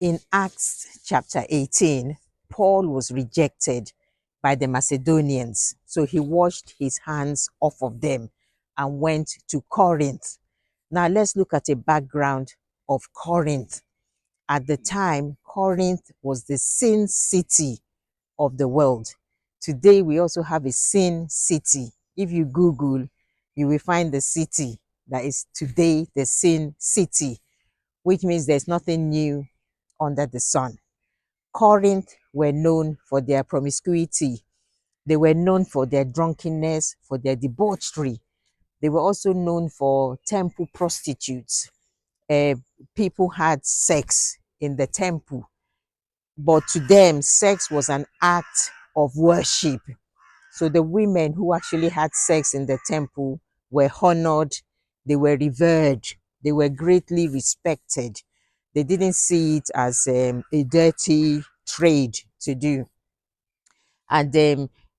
In Acts chapter 18, Paul was rejected by the Macedonians. So he washed his hands off of them and went to Corinth. Now let's look at a background of Corinth. At the time, Corinth was the sin city of the world. Today, we also have a sin city. If you Google, you will find the city that is today the sin city, which means there's nothing new under the sun. Corinth were known for their promiscuity. They were known for their drunkenness, for their debauchery. They were also known for temple prostitutes. Uh, People had sex in the temple, but to them, sex was an act of worship. So the women who actually had sex in the temple were honored, they were revered, they were greatly respected. They didn't see it as a dirty trade to do. And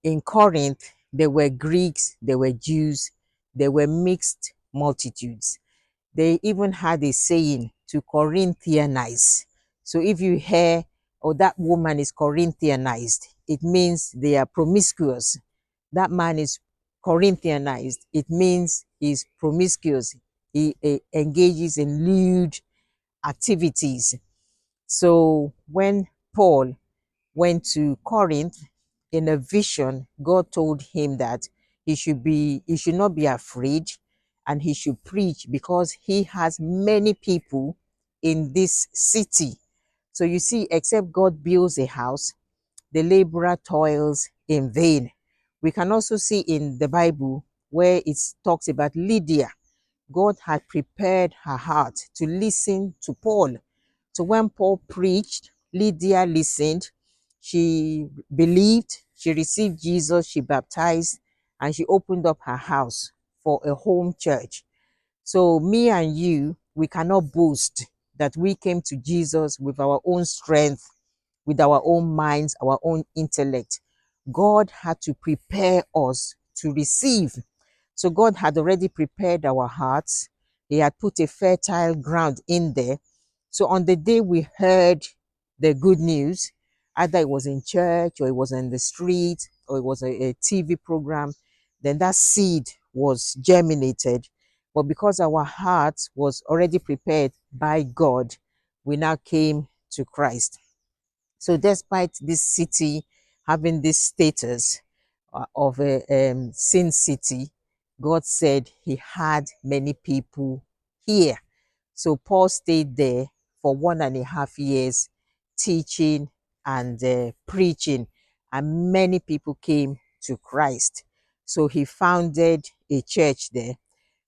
in Corinth, there were Greeks, there were Jews, there were mixed multitudes. They even had a saying to Corinthianize. So if you hear, oh, that woman is Corinthianized, it means they are promiscuous. That man is Corinthianized, it means he's promiscuous. He engages in lewd activities. So when Paul went to Corinth in a vision, God told him that he should not be afraid and he should preach because he has many people in this city. So you see, except God builds a house, the laborer toils in vain. We can also see in the Bible where it talks about Lydia. God had prepared her heart to listen to Paul. So when Paul preached, Lydia listened. She believed, she received Jesus, she baptized, and she opened up her house for a home church. So me and you, we cannot boast that we came to Jesus with our own strength, with our own minds, our own intellect. God had to prepare us to receive. So God had already prepared our hearts. He had put a fertile ground in there. So on the day we heard the good news, either it was in church or it was in the street or it was a TV program, then that seed was germinated. But because our heart was already prepared by God, we now came to Christ. So despite this city having this status of a sin city, God said he had many people here. So Paul stayed there for 1.5 years teaching and preaching, and many people came to Christ. So he founded a church there,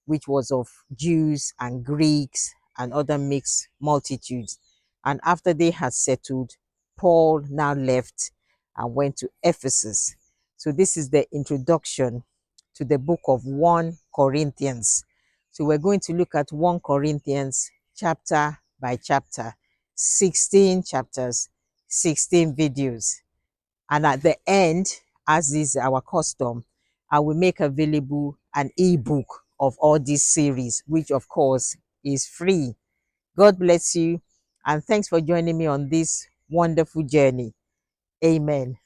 which was of Jews and Greeks and other mixed multitudes. And after they had settled, Paul now left and went to Ephesus. So this is the introduction to the book of 1 Corinthians. So we're going to look at 1 Corinthians chapter by chapter, 16 chapters, 16 videos. And at the end, as is our custom, I will make available an ebook of all these series, which of course is free. God bless you. And thanks for joining me on this wonderful journey. Amen.